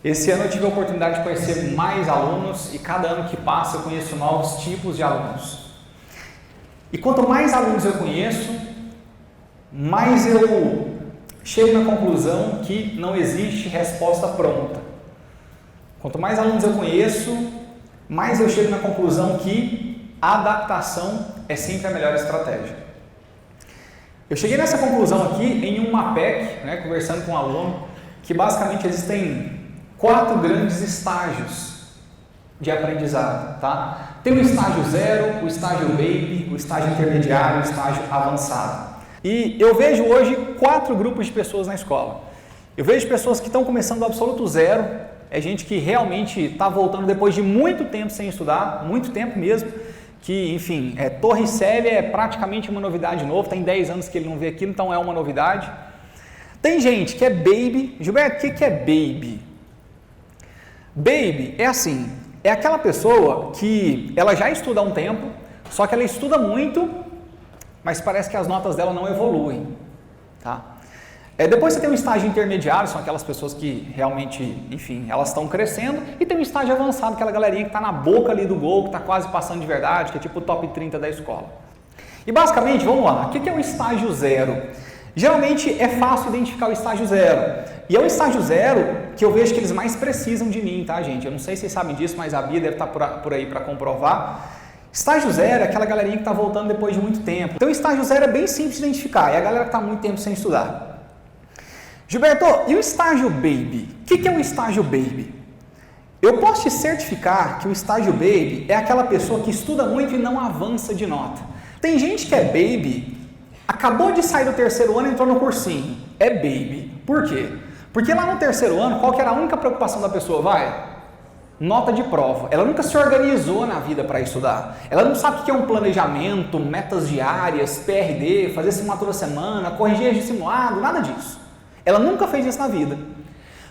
Esse ano eu tive a oportunidade de conhecer mais alunos e cada ano que passa eu conheço novos tipos de alunos. E quanto mais alunos eu conheço, mais eu chego na conclusão que não existe resposta pronta. Quanto mais alunos eu conheço, mais eu chego na conclusão que a adaptação é sempre a melhor estratégia. Eu cheguei nessa conclusão aqui em um MAPEC, conversando com um aluno, que basicamente existem 4 grandes estágios de aprendizado, tá? Tem o estágio 0, o estágio baby, o estágio intermediário e o estágio avançado. E eu vejo hoje 4 grupos de pessoas na escola. Eu vejo pessoas que estão começando do absoluto zero, é gente que realmente está voltando depois de muito tempo sem estudar, muito tempo mesmo, que, enfim, Torricelli é praticamente uma novidade nova, tem 10 anos que ele não vê aquilo, então é uma novidade. Tem gente que é baby. Gilberto, o que é baby? Baby é assim, é aquela pessoa que ela já estuda há um tempo, só que ela estuda muito, mas parece que as notas dela não evoluem, tá? Depois você tem um estágio intermediário, são aquelas pessoas que realmente, enfim, elas estão crescendo, e tem um estágio avançado, aquela galerinha que está na boca ali do gol, que está quase passando de verdade, que é tipo o top 30 da escola. E basicamente, vamos lá, o que é o estágio 0? Geralmente é fácil identificar o estágio 0, e é o estágio 0 que eu vejo que eles mais precisam de mim, tá, gente? Eu não sei se vocês sabem disso, mas a Bia deve estar por aí para comprovar. Estágio 0 é aquela galerinha que está voltando depois de muito tempo. Então o estágio 0 é bem simples de identificar, é a galera que está muito tempo sem estudar. Gilberto, e o estágio baby? O que é o estágio baby? Eu posso te certificar que o estágio baby é aquela pessoa que estuda muito e não avança de nota. Tem gente que é baby, acabou de sair do terceiro ano e entrou no cursinho. É baby. Por quê? Porque lá no terceiro ano, qual que era a única preocupação da pessoa? Nota de prova. Ela nunca se organizou na vida para estudar. Ela não sabe o que é um planejamento, metas diárias, PRD, fazer simulatura toda semana, corrigir de simulado, nada disso. Ela nunca fez isso na vida.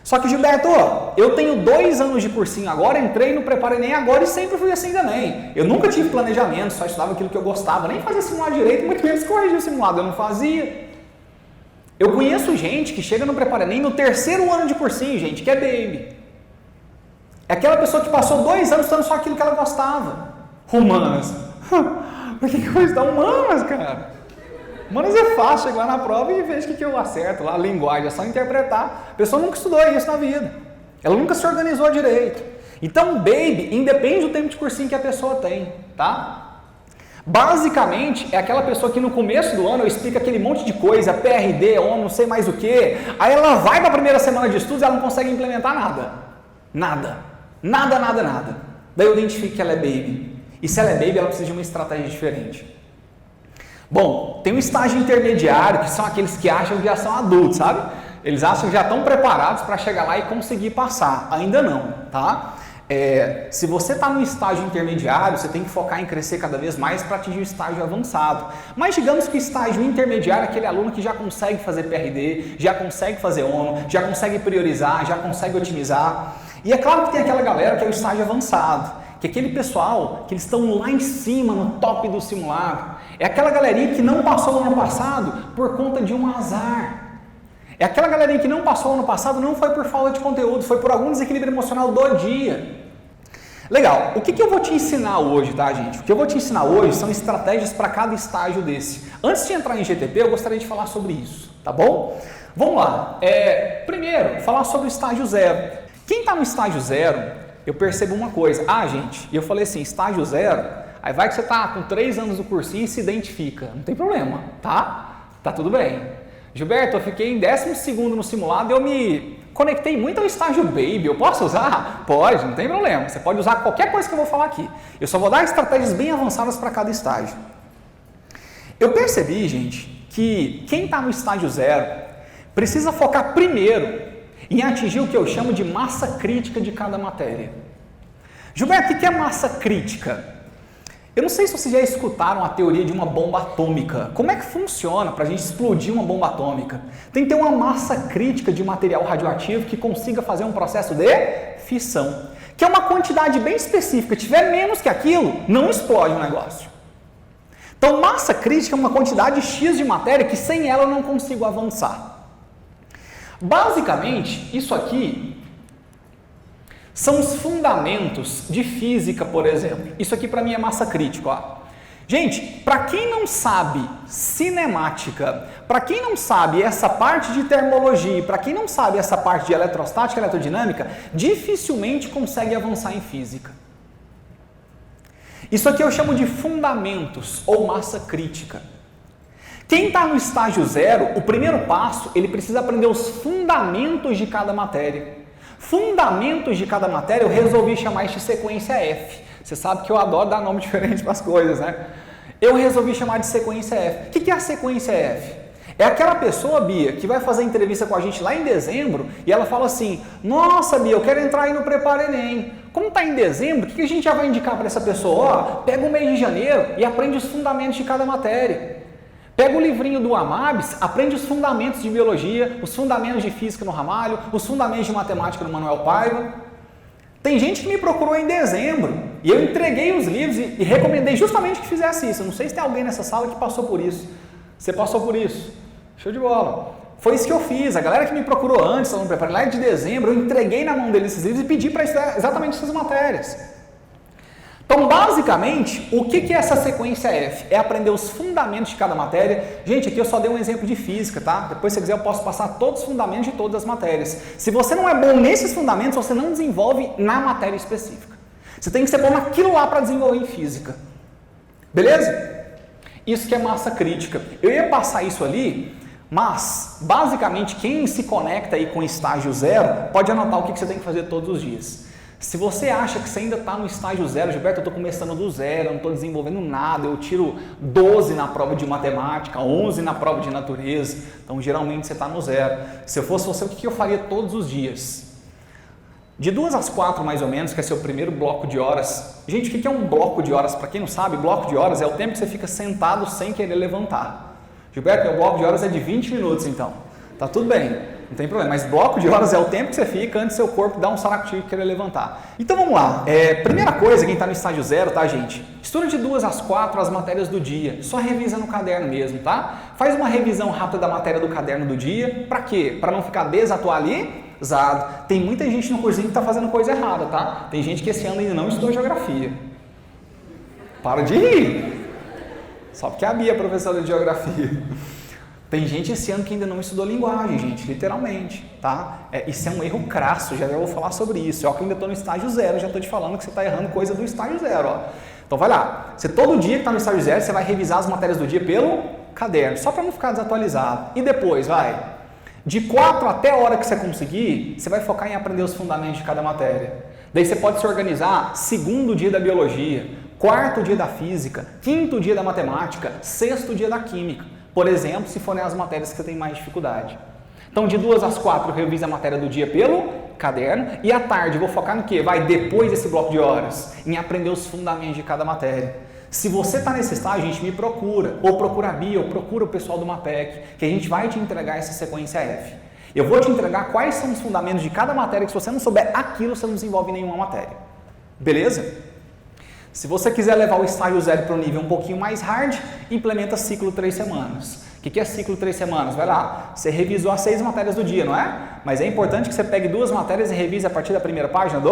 Só que, Gilberto, eu tenho 2 anos de cursinho agora, entrei no Prepara Enem agora e sempre fui assim também. Eu nunca tive planejamento, só estudava aquilo que eu gostava, nem fazia simulado direito, muito menos corrigir o simulado, eu não fazia. Eu conheço gente que chega no Prepara Enem no 3º ano de cursinho, gente, que é baby. É aquela pessoa que passou 2 anos estudando só aquilo que ela gostava. Humanas. Por que eu vou estudar humanas, cara? Humanas é fácil, chegar lá na prova e vejo o que eu acerto lá, a linguagem, é só interpretar. A pessoa nunca estudou isso na vida. Ela nunca se organizou direito. Então, baby, independe do tempo de cursinho que a pessoa tem, tá? Basicamente, é aquela pessoa que no começo do ano eu explico aquele monte de coisa, PRD, ONU, não sei mais o que. Aí ela vai para a primeira semana de estudos e ela não consegue implementar nada. Nada. Daí eu identifico que ela é baby. E se ela é baby, ela precisa de uma estratégia diferente. Bom, tem um estágio intermediário, que são aqueles que acham que já são adultos, sabe? Eles acham que já estão preparados para chegar lá e conseguir passar. Ainda não, tá? Se você está no estágio intermediário, você tem que focar em crescer cada vez mais para atingir o estágio avançado. Mas digamos que o estágio intermediário é aquele aluno que já consegue fazer PRD, já consegue fazer ONU, já consegue priorizar, já consegue otimizar. E é claro que tem aquela galera que é o estágio avançado, que é aquele pessoal que eles estão lá em cima, no top do simulado. É aquela galerinha que não passou no ano passado por conta de um azar. É aquela galerinha que não passou no ano passado não foi por falta de conteúdo, foi por algum desequilíbrio emocional do dia. Legal, o que eu vou te ensinar hoje, tá, gente? O que eu vou te ensinar hoje são estratégias para cada estágio desse. Antes de entrar em GTP, eu gostaria de falar sobre isso, tá bom? Vamos lá. Primeiro, falar sobre o estágio 0. Quem está no estágio 0, eu percebo uma coisa. gente, e eu falei assim, estágio 0... Aí vai que você está com 3 anos do cursinho e se identifica. Não tem problema, tá? Tá tudo bem. Gilberto, eu fiquei em 12º no simulado e eu me conectei muito ao estágio baby. Eu posso usar? Pode, não tem problema. Você pode usar qualquer coisa que eu vou falar aqui. Eu só vou dar estratégias bem avançadas para cada estágio. Eu percebi, gente, que quem está no estágio 0 precisa focar primeiro em atingir o que eu chamo de massa crítica de cada matéria. Gilberto, o que é massa crítica? Eu não sei se vocês já escutaram a teoria de uma bomba atômica. Como é que funciona para a gente explodir uma bomba atômica? Tem que ter uma massa crítica de material radioativo que consiga fazer um processo de fissão, que é uma quantidade bem específica. Se tiver menos que aquilo, não explode o negócio. Então, massa crítica é uma quantidade X de matéria que sem ela eu não consigo avançar. Basicamente, isso aqui são os fundamentos de física, por exemplo. Isso aqui para mim é massa crítica, ó. Gente, para quem não sabe cinemática, para quem não sabe essa parte de termologia, para quem não sabe essa parte de eletrostática e eletrodinâmica, dificilmente consegue avançar em física. Isso aqui eu chamo de fundamentos ou massa crítica. Quem está no estágio 0, o primeiro passo, ele precisa aprender os fundamentos de cada matéria. Fundamentos de cada matéria eu resolvi chamar isso de sequência F. Você sabe que eu adoro dar nome diferente para as coisas, né? Eu resolvi chamar de sequência F. O que é a sequência F? É aquela pessoa, Bia, que vai fazer entrevista com a gente lá em dezembro e ela fala assim: nossa, Bia, eu quero entrar aí no Prepara Enem. Como está em dezembro, o que a gente já vai indicar para essa pessoa? Ó, pega o mês de janeiro e aprende os fundamentos de cada matéria. Pega o livrinho do Amabis, aprende os fundamentos de biologia, os fundamentos de física no Ramalho, os fundamentos de matemática no Manuel Paiva. Tem gente que me procurou em dezembro e eu entreguei os livros e recomendei justamente que fizesse isso. Eu não sei se tem alguém nessa sala que passou por isso. Você passou por isso? Show de bola. Foi isso que eu fiz. A galera que me procurou antes, lá no Prepara, lá de dezembro, eu entreguei na mão deles esses livros e pedi para estudar exatamente essas matérias. Então, basicamente, o que é essa sequência F? É aprender os fundamentos de cada matéria. Gente, aqui eu só dei um exemplo de física, tá? Depois, se você quiser, eu posso passar todos os fundamentos de todas as matérias. Se você não é bom nesses fundamentos, você não desenvolve na matéria específica. Você tem que ser bom naquilo lá para desenvolver em física. Beleza? Isso que é massa crítica. Eu ia passar isso ali, mas, basicamente, quem se conecta aí com estágio 0, pode anotar o que você tem que fazer todos os dias. Se você acha que você ainda está no estágio 0, Gilberto, eu estou começando do zero, eu não estou desenvolvendo nada, eu tiro 12 na prova de matemática, 11 na prova de natureza, então geralmente você está no 0. Se eu fosse você, o que eu faria todos os dias? De 2 às 4 mais ou menos, que é seu primeiro bloco de horas. Gente, o que é um bloco de horas? Para quem não sabe, bloco de horas é o tempo que você fica sentado sem querer levantar. Gilberto, meu bloco de horas é de 20 minutos então, tá tudo bem. Não tem problema, mas bloco de horas é o tempo que você fica antes do seu corpo dar um saracotico e querer levantar. Então vamos lá, primeira coisa, quem está no estágio 0, tá gente? Estuda de 2 às 4 as matérias do dia, só revisa no caderno mesmo, tá? Faz uma revisão rápida da matéria do caderno do dia, para quê? Para não ficar desatualizado. Tem muita gente no cursinho que está fazendo coisa errada, tá? Tem gente que esse ano ainda não estudou geografia. Para de rir, só porque a Bia é professora de geografia. Tem gente esse ano que ainda não estudou linguagem, gente, literalmente, tá? Isso é um erro crasso, já vou falar sobre isso. Eu que ainda estou no estágio 0, já estou te falando que você está errando coisa do estágio 0, ó. Então vai lá, você todo dia que está no estágio 0, você vai revisar as matérias do dia pelo caderno, só para não ficar desatualizado. E depois, de 4 até a hora que você conseguir, você vai focar em aprender os fundamentos de cada matéria. Daí você pode se organizar segundo dia da biologia, quarto dia da física, quinto dia da matemática, sexto dia da química. Por exemplo, se forem as matérias que você tem mais dificuldade. Então, de 2 às 4, eu reviso a matéria do dia pelo caderno. E à tarde, eu vou focar no quê? Depois desse bloco de horas, em aprender os fundamentos de cada matéria. Se você está nesse estágio, a gente me procura. Ou procura a Bia, ou procura o pessoal do MAPEC, que a gente vai te entregar essa sequência F. Eu vou te entregar quais são os fundamentos de cada matéria, que se você não souber aquilo, você não desenvolve nenhuma matéria. Beleza? Se você quiser levar o estágio 0 para o nível um pouquinho mais hard, implementa ciclo 3 semanas. O que é ciclo 3 semanas? Vai lá, você revisou as 6 matérias do dia, não é? Mas é importante que você pegue 2 matérias e revise a partir da primeira página do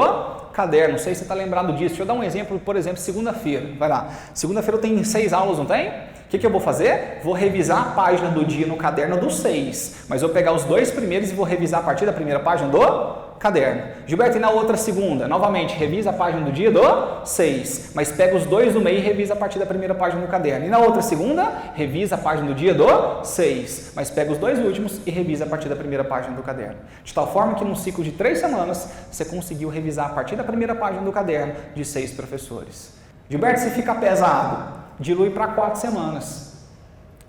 caderno. Não sei se você está lembrado disso. Deixa eu dar um exemplo, por exemplo, segunda-feira. Vai lá, segunda-feira eu tenho 6 aulas, não tem? O que eu vou fazer? Vou revisar a página do dia no caderno dos 6. Mas eu vou pegar os 2 primeiros e vou revisar a partir da primeira página do caderno. Gilberto, e na outra segunda? Novamente, revisa a página do dia do 6. Mas pega os 2 do meio e revisa a partir da primeira página do caderno. E na outra segunda, revisa a página do dia do 6. Mas pega os 2 últimos e revisa a partir da primeira página do caderno. De tal forma que num ciclo de 3 semanas, você conseguiu revisar a partir da primeira página do caderno de 6 professores. Gilberto, se ficar pesado, dilui para 4 semanas.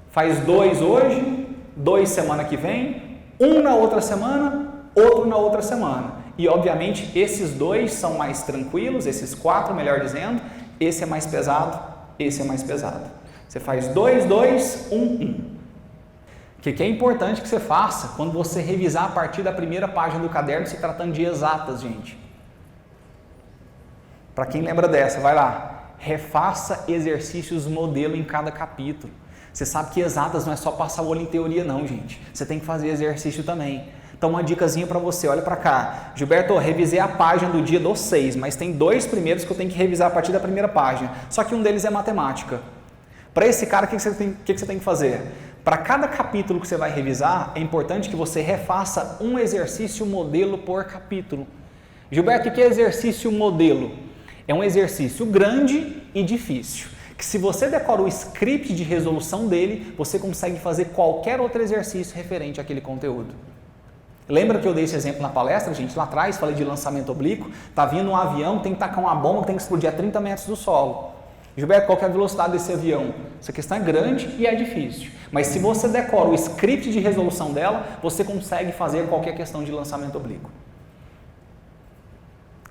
Faz 2 hoje, 2 semana que vem, 1 na outra semana, outro na outra semana. E, obviamente, esses 2 são mais tranquilos, esses 4, melhor dizendo, esse é mais pesado, esse é mais pesado. Você faz 2, 2, 1, 1. O que é importante que você faça quando você revisar a partir da primeira página do caderno, se tratando de exatas, gente? Para quem lembra dessa, vai lá. Refaça exercícios modelo em cada capítulo. Você sabe que exatas não é só passar o olho em teoria não, gente. Você tem que fazer exercício também. Então, uma dicasinha para você, olha para cá. Gilberto, eu revisei a página do dia dos 6, mas tem 2 primeiros que eu tenho que revisar a partir da primeira página. Só que um deles é matemática. Para esse cara, o que você tem que fazer? Para cada capítulo que você vai revisar, é importante que você refaça um exercício modelo por capítulo. Gilberto, o que é exercício modelo? É um exercício grande e difícil, que se você decora o script de resolução dele, você consegue fazer qualquer outro exercício referente àquele conteúdo. Lembra que eu dei esse exemplo na palestra, gente? Lá atrás, falei de lançamento oblíquo, tá vindo um avião, tem que tacar uma bomba que tem que explodir a 30 metros do solo. Gilberto, qual que é a velocidade desse avião? Essa questão é grande e é difícil, mas se você decora o script de resolução dela, você consegue fazer qualquer questão de lançamento oblíquo.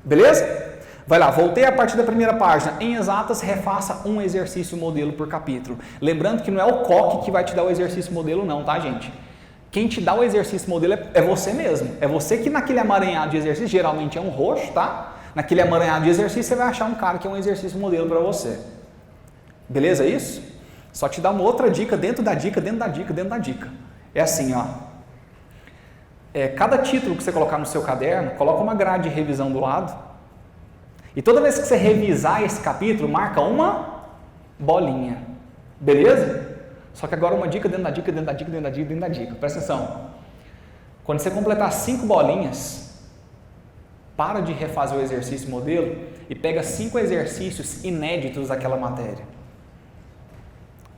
Beleza? Vai lá, voltei a partir da primeira página. Em exatas, refaça um exercício modelo por capítulo. Lembrando que não é o COC que vai te dar o exercício modelo não, tá, gente? Quem te dá o exercício modelo é você mesmo. É você que naquele amaranhado de exercício, geralmente é um roxo, tá? Naquele amaranhado de exercício, você vai achar um cara que é um exercício modelo para você. Beleza isso? Só te dá uma outra dica dentro da dica, dentro da dica, dentro da dica. É assim, ó. Cada título que você colocar no seu caderno, coloca uma grade de revisão do lado. E toda vez que você revisar esse capítulo, marca uma bolinha. Beleza? Só que agora uma dica dentro da dica, dentro da dica, dentro da dica, dentro da dica. Presta atenção. Quando você completar 5 bolinhas, para de refazer o exercício modelo e pega 5 exercícios inéditos daquela matéria.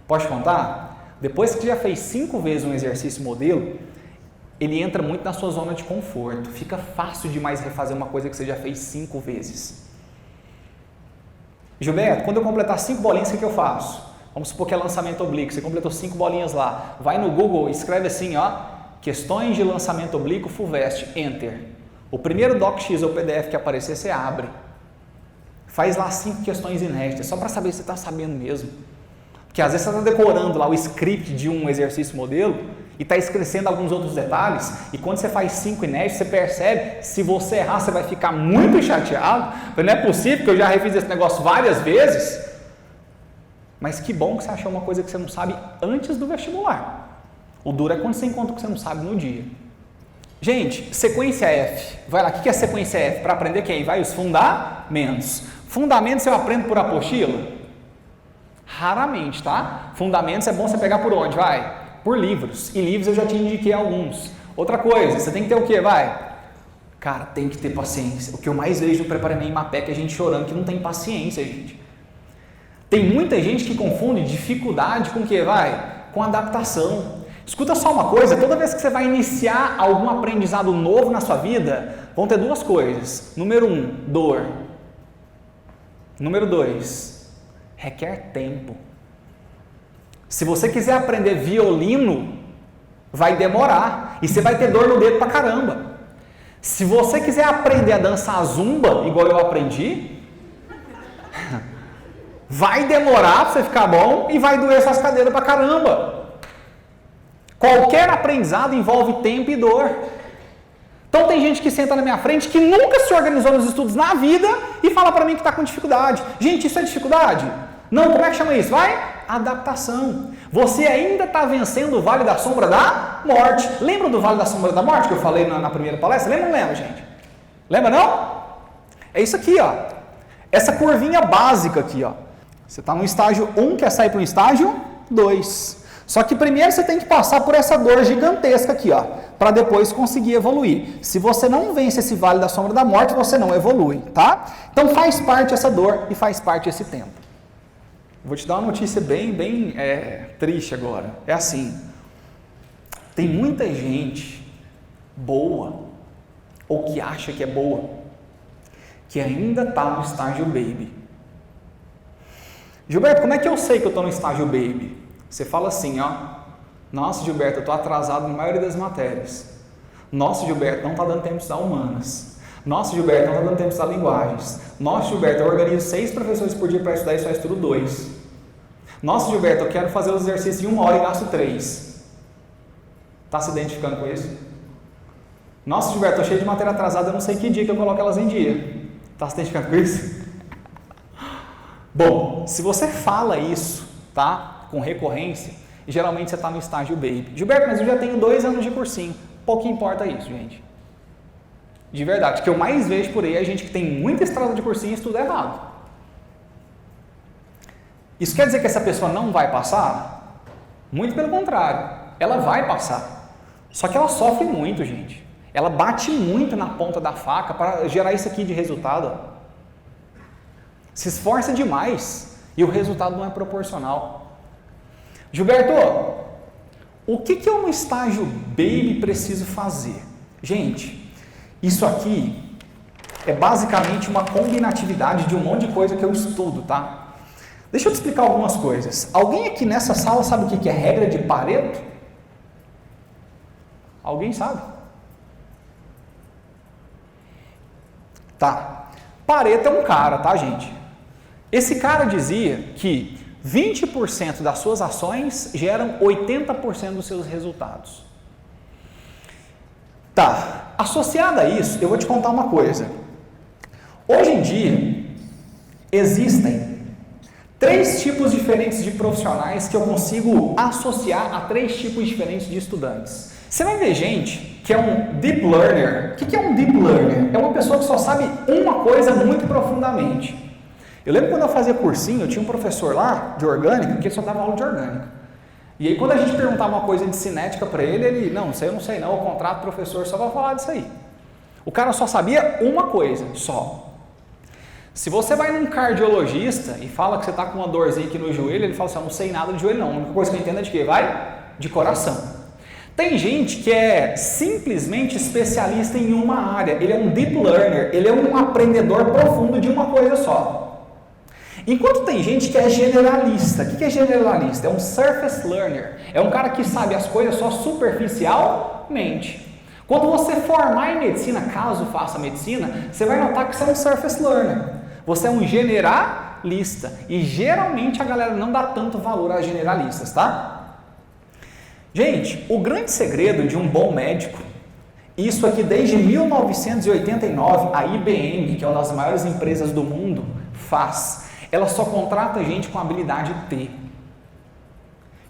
Pode contar? Depois que já fez 5 vezes um exercício modelo, ele entra muito na sua zona de conforto. Fica fácil demais refazer uma coisa que você já fez 5 vezes. Gilberto, quando eu completar 5 bolinhas, o que eu faço? Vamos supor que é lançamento oblíquo, você completou 5 bolinhas lá. Vai no Google, escreve assim, ó, questões de lançamento oblíquo FUVEST, Enter. O primeiro DocX ou PDF que aparecer, você abre. Faz lá 5 questões inéditas, só para saber se você está sabendo mesmo. Porque às vezes você está decorando lá o script de um exercício modelo e está esquecendo alguns outros detalhes, e quando você faz 5 inéditos, você percebe, se você errar, você vai ficar muito chateado, porque não é possível que eu já refiz esse negócio várias vezes, mas que bom que você achou uma coisa que você não sabe antes do vestibular. O duro é quando você encontra o que você não sabe no dia. Gente, sequência F, vai lá, o que é sequência F? Para aprender quem? Vai os fundamentos. Fundamentos eu aprendo por apostila? Raramente, tá? Fundamentos é bom você pegar por onde? Vai? Por livros, e livros eu já te indiquei alguns. Outra coisa, você tem que ter o quê? Vai? Cara, tem que ter paciência. O que eu mais vejo no Prepara Enem e Mapec é gente chorando que não tem paciência, gente. Tem muita gente que confunde dificuldade com o quê? Vai? Com adaptação. Escuta só uma coisa, toda vez que você vai iniciar algum aprendizado novo na sua vida, vão ter 2 coisas. Número 1, dor. Número 2, requer tempo. Se você quiser aprender violino, vai demorar e você vai ter dor no dedo pra caramba. Se você quiser aprender a dançar zumba, igual eu aprendi, vai demorar pra você ficar bom e vai doer suas cadeiras pra caramba. Qualquer aprendizado envolve tempo e dor. Então tem gente que senta na minha frente que nunca se organizou nos estudos na vida e fala pra mim que está com dificuldade. Gente, isso é dificuldade? Não, como é que chama isso? Vai? Adaptação. Você ainda está vencendo o Vale da Sombra da Morte. Lembra do Vale da Sombra da Morte que eu falei na primeira palestra? Lembra ou não lembra, gente? Lembra não? É isso aqui, ó. Essa curvinha básica aqui, ó. Você está no estágio 1, quer sair para o estágio 2. Só que primeiro você tem que passar por essa dor gigantesca aqui, ó, para depois conseguir evoluir. Se você não vence esse Vale da Sombra da Morte, você não evolui, tá? Então faz parte essa dor e faz parte esse tempo. Vou te dar uma notícia bem triste agora. É assim, tem muita gente boa, ou que acha que é boa, que ainda está no estágio baby. Gilberto, como é que eu sei que eu estou no estágio baby? Você fala assim, ó, nossa Gilberto, eu estou atrasado na maioria das matérias. Nossa Gilberto, não está dando tempo de estudar humanas. Nossa Gilberto, não está dando tempo de estudar linguagens. Nossa Gilberto, eu organizo 6 professores por dia para estudar e só estudo 2. Nossa Gilberto, eu quero fazer os exercícios de 1 hora e gasto 3. Está se identificando com isso? Nossa Gilberto, estou cheio de matéria atrasada, eu não sei que dia que eu coloco elas em dia. Está se identificando com isso? Bom, se você fala isso, tá? Com recorrência, geralmente você está no estágio baby. Gilberto, mas eu já tenho 2 anos de cursinho. Pouco importa isso, gente. De verdade. O que eu mais vejo por aí é gente que tem muita estrada de cursinho e estuda errado. Isso quer dizer que essa pessoa não vai passar? Muito pelo contrário. Ela vai passar. Só que ela sofre muito, gente. Ela bate muito na ponta da faca para gerar isso aqui de resultado. Se esforça demais e o resultado não é proporcional. Gilberto, o que eu no estágio baby preciso fazer? Gente, isso aqui é basicamente uma combinatividade de um monte de coisa que eu estudo, tá? Deixa eu te explicar algumas coisas. Alguém aqui nessa sala sabe o que é regra de Pareto? Alguém sabe? Tá. Pareto é um cara, tá, gente? Esse cara dizia que 20% das suas ações geram 80% dos seus resultados. Tá. Associado a isso, eu vou te contar uma coisa. Hoje em dia, existem 3 tipos diferentes de profissionais que eu consigo associar a 3 tipos diferentes de estudantes. Você vai ver gente que é um deep learner. O que é um deep learner? É uma pessoa que só sabe uma coisa muito profundamente. Eu lembro quando eu fazia cursinho, eu tinha um professor lá de orgânica que só dava aula de orgânica. E aí quando a gente perguntava uma coisa de cinética para ele, não, isso aí eu não sei não, eu contrato o professor só para falar disso aí. O cara só sabia uma coisa, só. Se você vai num cardiologista e fala que você está com uma dorzinha aqui no joelho, ele fala assim, eu não sei nada de joelho não, a única coisa que eu entendo é de quê? Vai? De coração. Tem gente que é simplesmente especialista em uma área, ele é um deep learner, ele é um aprendedor profundo de uma coisa só. Enquanto tem gente que é generalista. O que é generalista? É um surface learner, é um cara que sabe as coisas só superficialmente. Quando você formar em medicina, caso faça medicina, você vai notar que você é um surface learner, você é um generalista, e geralmente a galera não dá tanto valor a generalistas, tá? Gente, o grande segredo de um bom médico, isso aqui desde 1989, a IBM, que é uma das maiores empresas do mundo, faz. Ela só contrata gente com habilidade T.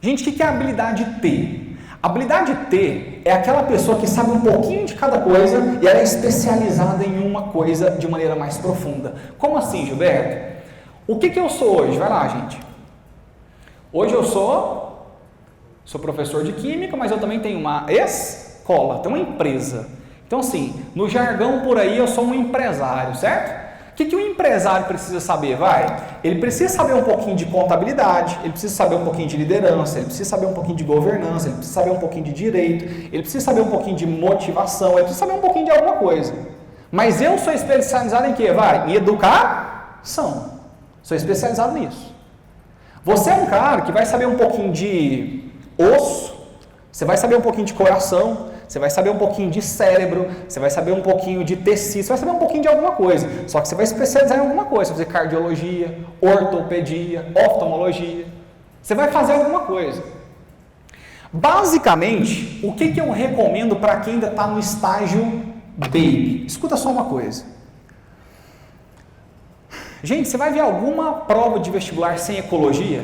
Gente, o que é habilidade T? Habilidade T é aquela pessoa que sabe um pouquinho de cada coisa e ela é especializada em uma coisa de maneira mais profunda. Como assim, Gilberto? O que eu sou hoje? Vai lá, gente. Hoje eu sou professor de química, mas eu também tenho uma escola, tenho uma empresa. Então, assim, no jargão por aí eu sou um empresário, certo? O que o empresário precisa saber? Ele precisa saber um pouquinho de contabilidade, ele precisa saber um pouquinho de liderança, ele precisa saber um pouquinho de governança, ele precisa saber um pouquinho de direito, ele precisa saber um pouquinho de motivação, ele precisa saber um pouquinho de alguma coisa. Mas eu sou especializado em quê? Em educação. Sou especializado nisso. Você é um cara que vai saber um pouquinho de osso, você vai saber um pouquinho de coração, você vai saber um pouquinho de cérebro, você vai saber um pouquinho de tecido, você vai saber um pouquinho de alguma coisa, só que você vai especializar em alguma coisa, você vai fazer cardiologia, ortopedia, oftalmologia, você vai fazer alguma coisa. Basicamente, o que eu recomendo para quem ainda está no estágio baby? Escuta só uma coisa. Gente, você vai ver alguma prova de vestibular sem ecologia?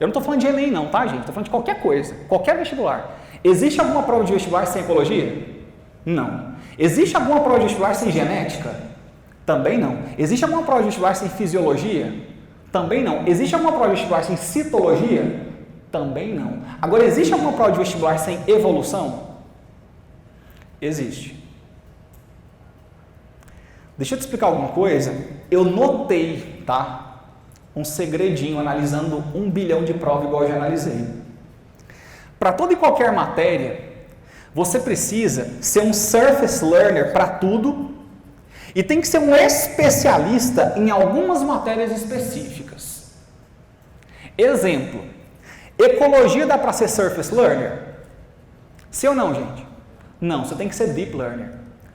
Eu não estou falando de Enem não, tá, gente? Estou falando de qualquer coisa, qualquer vestibular. Existe alguma prova de vestibular sem ecologia? Não. Existe alguma prova de vestibular sem genética? Também não. Existe alguma prova de vestibular sem fisiologia? Também não. Existe alguma prova de vestibular sem citologia? Também não. Agora, existe alguma prova de vestibular sem evolução? Existe. Deixa eu te explicar alguma coisa. Eu notei, tá? Um segredinho analisando 1 bilhão de provas igual eu já analisei. Para toda e qualquer matéria, você precisa ser um surface learner para tudo e tem que ser um especialista em algumas matérias específicas. Exemplo, ecologia dá para ser surface learner? Sim ou não, gente? Não, você tem que ser deep learner.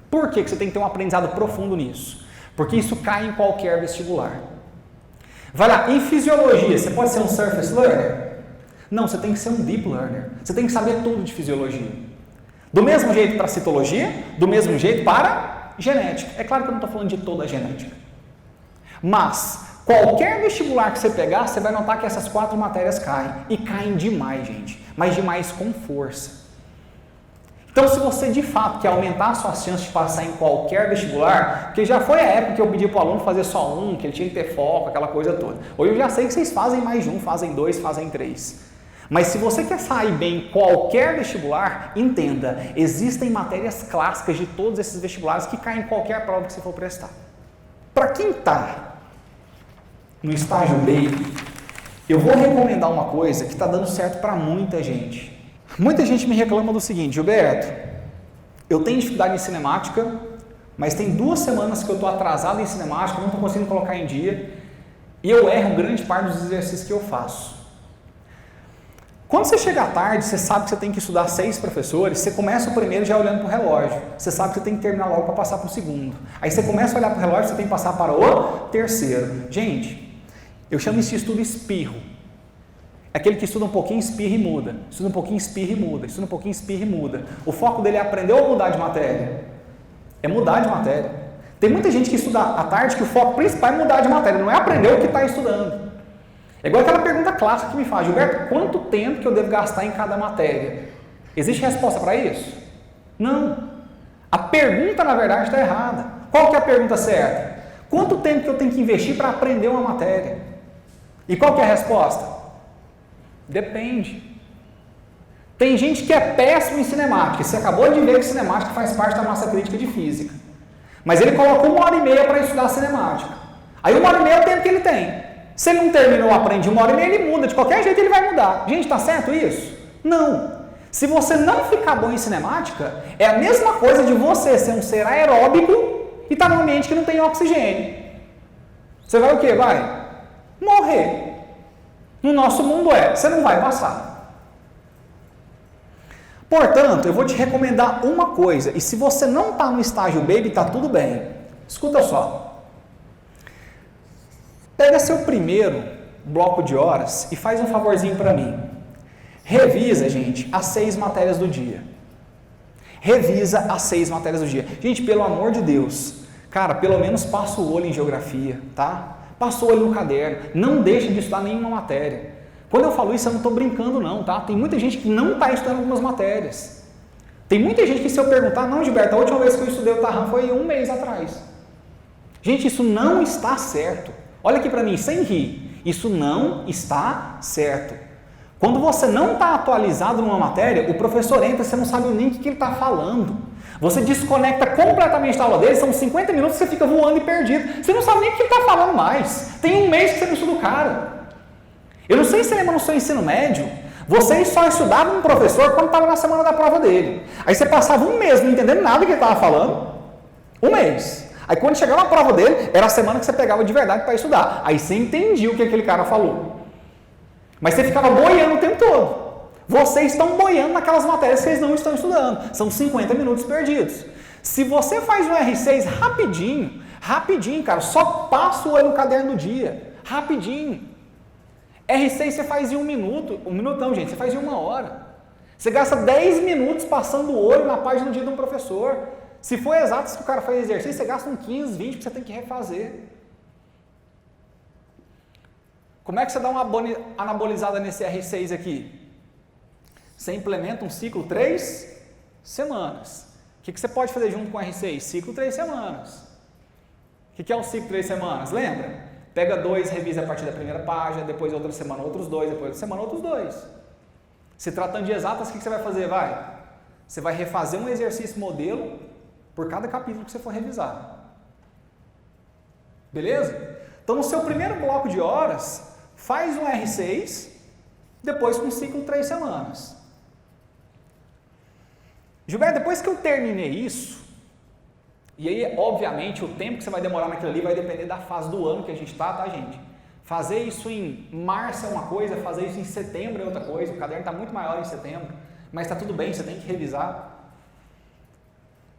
Por que você tem que ter um aprendizado profundo nisso? Porque isso cai em qualquer vestibular. Vai lá, em fisiologia, você pode ser um surface learner? Não, você tem que ser um deep learner. Você tem que saber tudo de fisiologia. Do mesmo jeito para citologia, do mesmo jeito para genética. É claro que eu não estou falando de toda a genética. Mas, qualquer vestibular que você pegar, você vai notar que essas 4 matérias caem. E caem demais, gente. Mas demais com força. Então, se você de fato quer aumentar a sua chance de passar em qualquer vestibular, porque já foi a época que eu pedi para o aluno fazer só um, que ele tinha que ter foco, aquela coisa toda. Hoje eu já sei que vocês fazem mais de um, fazem dois, fazem três. Mas se você quer sair bem em qualquer vestibular, entenda, existem matérias clássicas de todos esses vestibulares que caem em qualquer prova que você for prestar. Para quem está no estágio baby, eu vou recomendar uma coisa que está dando certo para muita gente. Muita gente me reclama do seguinte: Gilberto, eu tenho dificuldade em cinemática, mas tem 2 semanas que eu estou atrasado em cinemática, não estou conseguindo colocar em dia, e eu erro grande parte dos exercícios que eu faço. Quando você chega à tarde, você sabe que você tem que estudar 6 professores, você começa o primeiro já olhando para o relógio, você sabe que você tem que terminar logo para passar para o segundo. Aí você começa a olhar para o relógio, você tem que passar para o terceiro. Gente, eu chamo isso de estudo espirro. É aquele que estuda um pouquinho, espirra e muda. Estuda um pouquinho, espirra e muda. Estuda um pouquinho, espirra e muda. O foco dele é aprender ou mudar de matéria? É mudar de matéria. Tem muita gente que estuda à tarde que o foco principal é mudar de matéria, não é aprender o que está estudando. É igual aquela pergunta clássica que me faz: Gilberto, quanto tempo que eu devo gastar em cada matéria? Existe resposta para isso? Não. A pergunta, na verdade, está errada. Qual que é a pergunta certa? Quanto tempo que eu tenho que investir para aprender uma matéria? E qual que é a resposta? Depende. Tem gente que é péssimo em cinemática. Você acabou de ver que cinemática faz parte da massa crítica de física. Mas ele coloca 1h30 para estudar cinemática. Aí 1h30 é o tempo que ele tem. Se ele não terminou, aprende 1h30, ele muda. De qualquer jeito ele vai mudar. Gente, está certo isso? Não. Se você não ficar bom em cinemática, é a mesma coisa de você ser um ser aeróbico e estar num ambiente que não tem oxigênio. Você vai o quê? Vai morrer. No nosso mundo você não vai passar. Portanto, eu vou te recomendar uma coisa, e se você não está no estágio baby, está tudo bem. Escuta só. Pega seu primeiro bloco de horas e faz um favorzinho para mim. Revisa, gente, as 6 matérias do dia. Revisa as 6 matérias do dia. Gente, pelo amor de Deus, cara, pelo menos passa o olho em geografia, tá? Passa o olho no caderno, não deixa de estudar nenhuma matéria. Quando eu falo isso, eu não estou brincando não, tá? Tem muita gente que não está estudando algumas matérias. Tem muita gente que se eu perguntar: não, Gilberto, a última vez que eu estudei o Tarram foi 1 mês atrás. Gente, isso não está certo. Olha aqui para mim, sem rir. Isso não está certo. Quando você não está atualizado numa matéria, o professor entra e você não sabe nem o que ele está falando. Você desconecta completamente da aula dele, são 50 minutos que você fica voando e perdido. Você não sabe nem o que ele está falando mais. Tem 1 mês que você não estuda o cara. Eu não sei se você lembra no seu ensino médio, vocês só estudavam um professor quando estava na semana da prova dele. Aí você passava 1 mês não entendendo nada do que ele estava falando. 1 mês. Aí quando chegava na prova dele, era a semana que você pegava de verdade para estudar. Aí você entendia o que aquele cara falou. Mas você ficava boiando o tempo todo. Vocês estão boiando naquelas matérias que vocês não estão estudando. São 50 minutos perdidos. Se você faz um R6 rapidinho, cara, só passa o olho no caderno do dia. Rapidinho. R6 você faz em 1 minuto. 1 minuto não, gente, você faz em 1 hora. Você gasta 10 minutos passando o olho na página do dia de um professor. Se for exato que o cara faz exercício, você gasta uns 15, 20 que você tem que refazer. Como é que você dá uma anabolizada nesse R6 aqui? Você implementa um ciclo 3 semanas. O que você pode fazer junto com o R6? Ciclo 3 semanas. O que é o ciclo 3 semanas? Lembra? Pega 2, revisa a partir da primeira página, depois outra semana outros 2, depois outra semana outros 2. Se tratando de exatas, o que você vai fazer? Você vai refazer um exercício modelo por cada capítulo que você for revisar. Beleza? Então, no seu primeiro bloco de horas, faz um R6, depois com um ciclo 3 semanas. Gilberto, depois que eu terminei isso, e aí, obviamente, o tempo que você vai demorar naquilo ali vai depender da fase do ano que a gente está, tá, gente? Fazer isso em março é uma coisa, fazer isso em setembro é outra coisa. O caderno está muito maior em setembro, mas está tudo bem, você tem que revisar.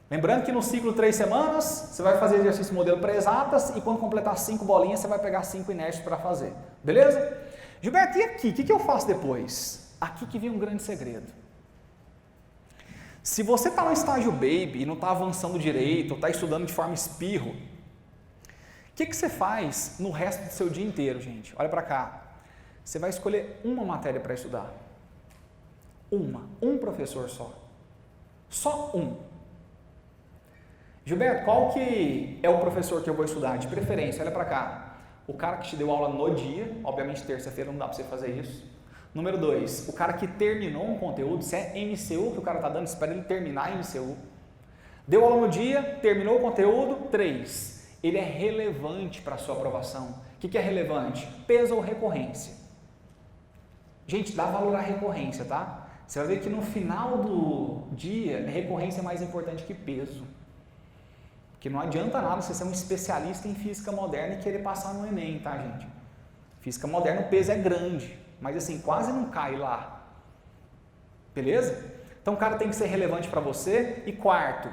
Lembrando que no ciclo 3 semanas, você vai fazer exercício modelo para exatas e quando completar 5 bolinhas, você vai pegar 5 inertes para fazer. Beleza? Gilberto, e aqui? O que eu faço depois? Aqui que vem um grande segredo. Se você está no estágio baby e não está avançando direito, ou está estudando de forma espirro, o que você faz no resto do seu dia inteiro, gente? Olha para cá. Você vai escolher uma matéria para estudar. Um professor só. Só um. Gilberto, qual que é o professor que eu vou estudar? De preferência, olha para cá. O cara que te deu aula no dia, obviamente terça-feira não dá para você fazer isso. Número 2, o cara que terminou um conteúdo, se é MCU que o cara está dando, espera ele terminar a MCU. Deu aula no dia, terminou o conteúdo. 3, ele é relevante para a sua aprovação. O que é relevante? Peso ou recorrência. Gente, dá valor à recorrência, tá? Você vai ver que no final do dia, recorrência é mais importante que peso. Porque não adianta nada você ser um especialista em física moderna e querer passar no Enem, tá, gente? Física moderna, o peso é grande, mas assim, quase não cai lá. Beleza? Então o cara tem que ser relevante para você. E quarto,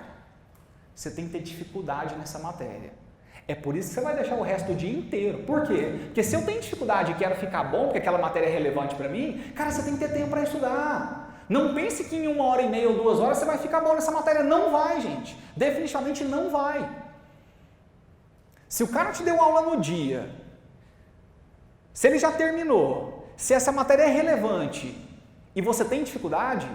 você tem que ter dificuldade nessa matéria. É por isso que você vai deixar o resto do dia inteiro. Por quê? Porque se eu tenho dificuldade e quero ficar bom, porque aquela matéria é relevante para mim, cara, você tem que ter tempo para estudar. Não pense que em 1h30 ou 2 horas você vai ficar bom nessa matéria. Não vai, gente. Definitivamente não vai. Se o cara te deu aula no dia, se ele já terminou, se essa matéria é relevante e você tem dificuldade,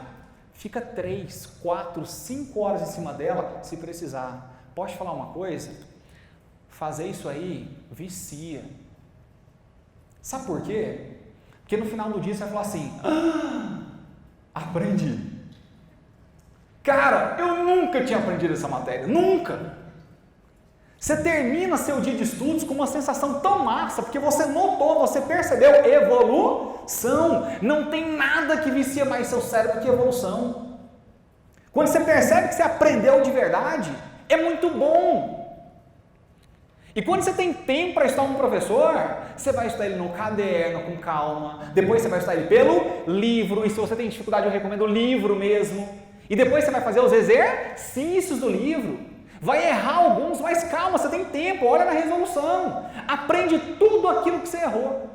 fica 3, 4, 5 horas em cima dela se precisar. Posso falar uma coisa? Fazer isso aí vicia. Sabe por quê? Porque no final do dia você vai falar assim: aprendi. Cara, eu nunca tinha aprendido essa matéria, nunca. Você termina seu dia de estudos com uma sensação tão massa, porque você notou, você percebeu evolução. Não tem nada que vicia mais seu cérebro que evolução. Quando você percebe que você aprendeu de verdade, é muito bom. E quando você tem tempo para estudar um professor, você vai estudar ele no caderno, com calma. Depois você vai estudar ele pelo livro. E se você tem dificuldade, eu recomendo o livro mesmo. E depois você vai fazer os exercícios do livro. Vai errar alguns, mas calma, você tem tempo. Olha na resolução. Aprende tudo aquilo que você errou.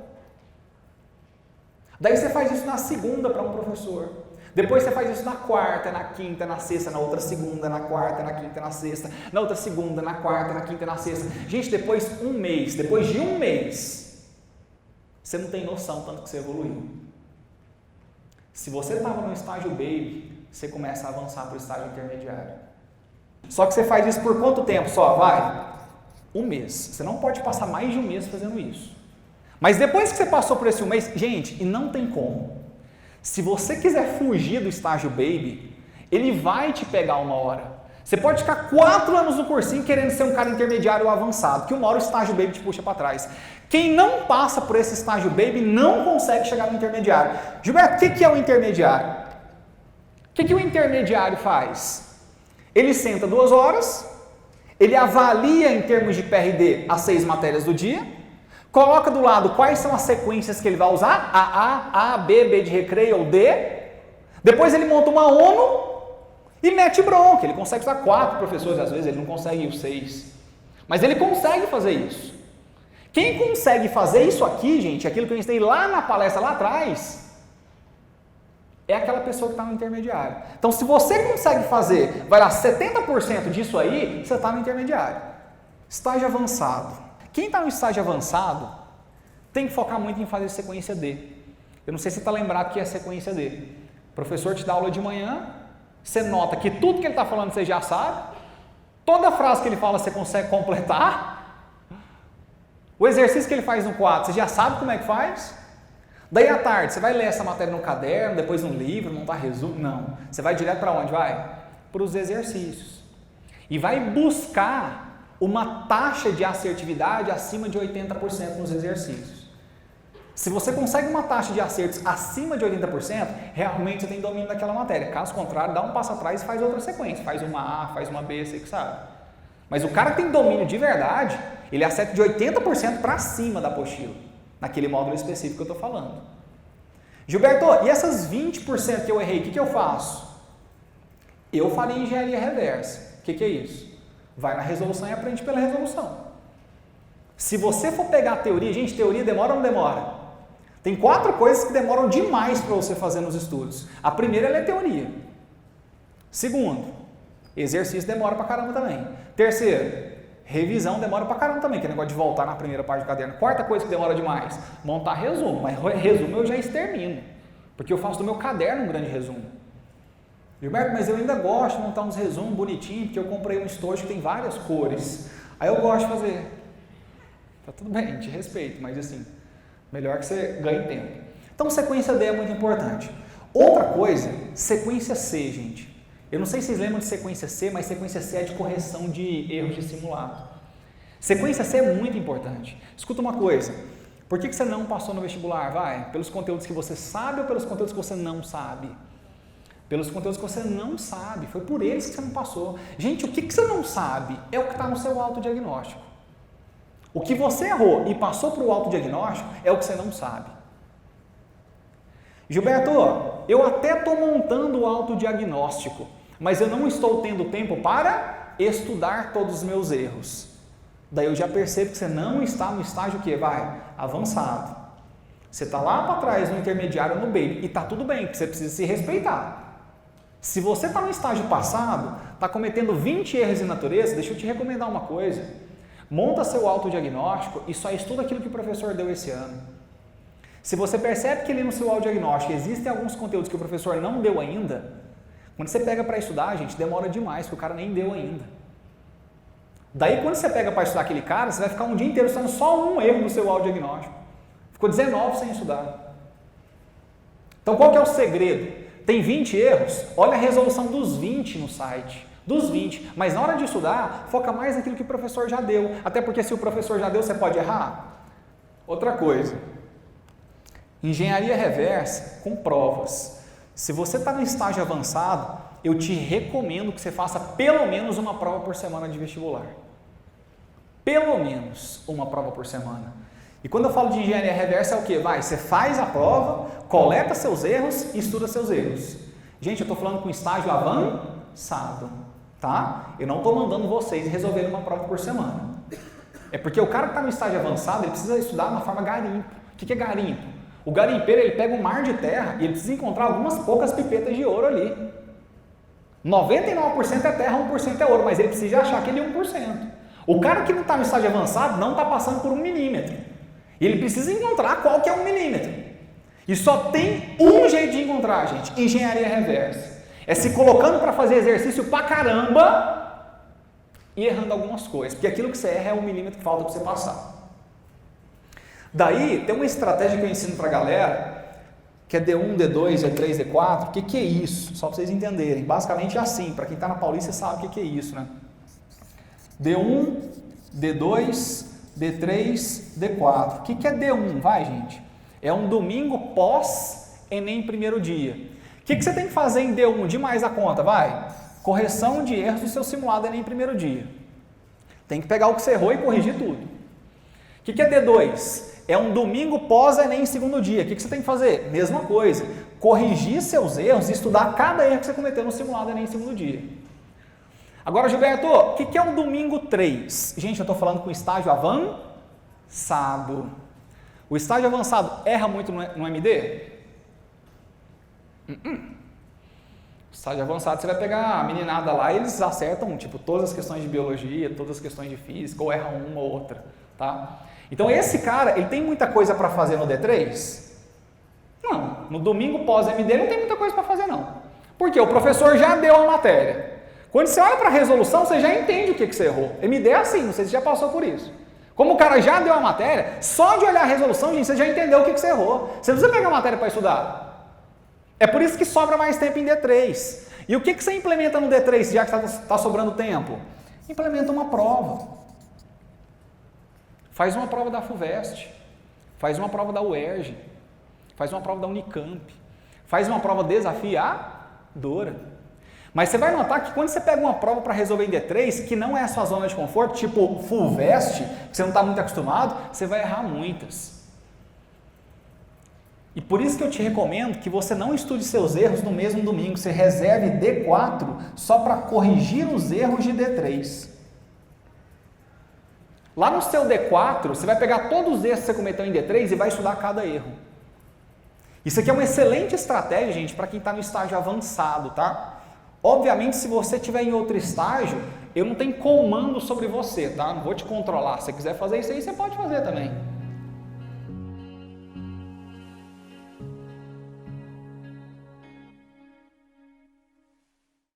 Daí você faz isso na segunda para um professor. Depois você faz isso na quarta, na quinta, na sexta, na outra segunda, na quarta, na quinta, na sexta, na outra segunda, na quarta, na quinta, na sexta. Gente, depois de um mês, você não tem noção tanto que você evoluiu. Se você estava no estágio baby, você começa a avançar para o estágio intermediário. Só que você faz isso por quanto tempo só? Vai? 1 mês. Você não pode passar mais de 1 mês fazendo isso. Mas depois que você passou por esse 1 mês, gente, e não tem como. Se você quiser fugir do estágio baby, ele vai te pegar uma hora. Você pode ficar 4 anos no cursinho querendo ser um cara intermediário ou avançado, que uma hora o estágio baby te puxa para trás. Quem não passa por esse estágio baby não consegue chegar no intermediário. Gilberto, o que é o intermediário? O que o intermediário faz? Ele senta 2 horas, ele avalia em termos de PRD as 6 matérias do dia, coloca do lado quais são as sequências que ele vai usar, A, B de recreio ou D. Depois ele monta uma ONU e mete bronca. Ele consegue usar 4 professores, às vezes ele não consegue os 6. Mas ele consegue fazer isso. Quem consegue fazer isso aqui, gente, aquilo que eu ensinei lá na palestra lá atrás, é aquela pessoa que está no intermediário. Então, se você consegue fazer, vai lá, 70% disso aí, você está no intermediário. Estágio avançado. Quem está no estágio avançado tem que focar muito em fazer sequência D. Eu não sei se você está lembrado que é sequência D. O professor te dá aula de manhã, você nota que tudo que ele está falando você já sabe, toda frase que ele fala você consegue completar, o exercício que ele faz no quadro você já sabe como é que faz. Daí à tarde você vai ler essa matéria no caderno, depois no livro, montar resumo, não. Você vai direto para onde? Vai? Para os exercícios. E vai buscar uma taxa de assertividade acima de 80% nos exercícios. Se você consegue uma taxa de acertos acima de 80%, realmente você tem domínio daquela matéria. Caso contrário, dá um passo atrás e faz outra sequência. Faz uma A, faz uma B, você que sabe. Mas o cara que tem domínio de verdade, ele acerta de 80% para cima da apostila, naquele módulo específico que eu estou falando. Gilberto, e essas 20% que eu errei, o que eu faço? Eu falei engenharia reversa. O que é isso? Vai na resolução e aprende pela resolução. Se você for pegar a teoria, gente, teoria demora ou não demora? Tem 4 coisas que demoram demais para você fazer nos estudos. A primeira é teoria. Segundo, exercício demora pra caramba também. Terceiro, revisão demora pra caramba também, que é negócio de voltar na primeira parte do caderno. Quarta coisa que demora demais, montar resumo. Mas resumo eu já extermino, porque eu faço do meu caderno um grande resumo. Gilberto, mas eu ainda gosto de montar uns resumos bonitinhos, porque eu comprei um estojo que tem várias cores. Aí eu gosto de fazer. Tá tudo bem, te respeito, mas assim, melhor que você ganhe tempo. Então, sequência D é muito importante. Outra coisa, sequência C, gente. Eu não sei se vocês lembram de sequência C, mas sequência C é de correção de erros de simulado. Sequência C é muito importante. Escuta uma coisa, por que você não passou no vestibular? Vai, pelos conteúdos que você sabe ou pelos conteúdos que você não sabe? Pelos conteúdos que você não sabe, foi por eles que você não passou. Gente, o que você não sabe é o que está no seu autodiagnóstico. O que você errou e passou para o autodiagnóstico é o que você não sabe. Gilberto, eu até estou montando o autodiagnóstico, mas eu não estou tendo tempo para estudar todos os meus erros. Daí eu já percebo que você não está no estágio que vai avançado. Você está lá para trás no intermediário, no baby, e está tudo bem, porque você precisa se respeitar. Se você está no estágio passado, está cometendo 20 erros de natureza, deixa eu te recomendar uma coisa. Monta seu autodiagnóstico e só estuda aquilo que o professor deu esse ano. Se você percebe que ali no seu autodiagnóstico existem alguns conteúdos que o professor não deu ainda, quando você pega para estudar, gente, demora demais, porque o cara nem deu ainda. Daí, quando você pega para estudar aquele cara, você vai ficar um dia inteiro estudando só um erro no seu autodiagnóstico. Ficou 19 sem estudar. Então, qual que é o segredo? Tem 20 erros? Olha a resolução dos 20 no site. Dos 20. Mas na hora de estudar, foca mais naquilo que o professor já deu. Até porque se o professor já deu, você pode errar. Outra coisa. Engenharia reversa com provas. Se você está no estágio avançado, eu te recomendo que você faça pelo menos uma prova por semana de vestibular. Pelo menos uma prova por semana. E quando eu falo de engenharia reversa é o quê? Você faz a prova, coleta seus erros e estuda seus erros. Gente, eu estou falando com estágio avançado, tá? Eu não estou mandando vocês resolverem uma prova por semana. É porque o cara que está no estágio avançado, ele precisa estudar de uma forma garimpo. O que é garimpo? O garimpeiro, ele pega um mar de terra e ele precisa encontrar algumas poucas pipetas de ouro ali. 99% é terra, 1% é ouro, mas ele precisa achar aquele 1%. O cara que não está no estágio avançado não está passando por 1 milímetro. E ele precisa encontrar qual que é 1 milímetro. E só tem um jeito de encontrar, gente, engenharia reversa. É se colocando para fazer exercício pra caramba e errando algumas coisas. Porque aquilo que você erra é 1 milímetro que falta para você passar. Daí, tem uma estratégia que eu ensino para a galera, que é D1, D2, D3, D4. O que é isso? Só para vocês entenderem. Basicamente é assim, para quem está na Paulista sabe o que é isso, né? D1, D2, D3, D4. O que é D1? Vai, gente. É um domingo pós-ENEM primeiro dia. O que você tem que fazer em D1 de mais a conta? Vai. Correção de erros do seu simulado ENEM primeiro dia. Tem que pegar o que você errou e corrigir tudo. O que é D2? É um domingo pós-ENEM segundo dia. O que você tem que fazer? Mesma coisa. Corrigir seus erros e estudar cada erro que você cometeu no simulado ENEM segundo dia. Agora, Gilberto, o que é um domingo 3? Gente, eu estou falando com estágio avançado. O estágio avançado erra muito no MD? Estágio avançado, você vai pegar a meninada lá e eles acertam, tipo, todas as questões de biologia, todas as questões de física, ou erram uma ou outra, tá? Então, esse cara, ele tem muita coisa para fazer no D3? Não. No domingo pós-MD não tem muita coisa para fazer, não. Porque o professor já deu a matéria. Quando você olha para a resolução, você já entende o que você errou. MD é assim, não sei se você já passou por isso. Como o cara já deu a matéria, só de olhar a resolução, gente, você já entendeu o que você errou. Você não precisa pegar a matéria para estudar. É por isso que sobra mais tempo em D3. E o que você implementa no D3, já que está sobrando tempo? Implementa uma prova. Faz uma prova da FUVEST. Faz uma prova da UERJ. Faz uma prova da Unicamp. Faz uma prova desafiadora. Mas você vai notar que quando você pega uma prova para resolver em D3, que não é a sua zona de conforto, tipo FUVEST, que você não está muito acostumado, você vai errar muitas. E por isso que eu te recomendo que você não estude seus erros no mesmo domingo, você reserve D4 só para corrigir os erros de D3. Lá no seu D4, você vai pegar todos os erros que você cometeu em D3 e vai estudar cada erro. Isso aqui é uma excelente estratégia, gente, para quem está no estágio avançado, tá? Obviamente, se você estiver em outro estágio, eu não tenho comando sobre você, tá? Não vou te controlar. Se você quiser fazer isso aí, você pode fazer também.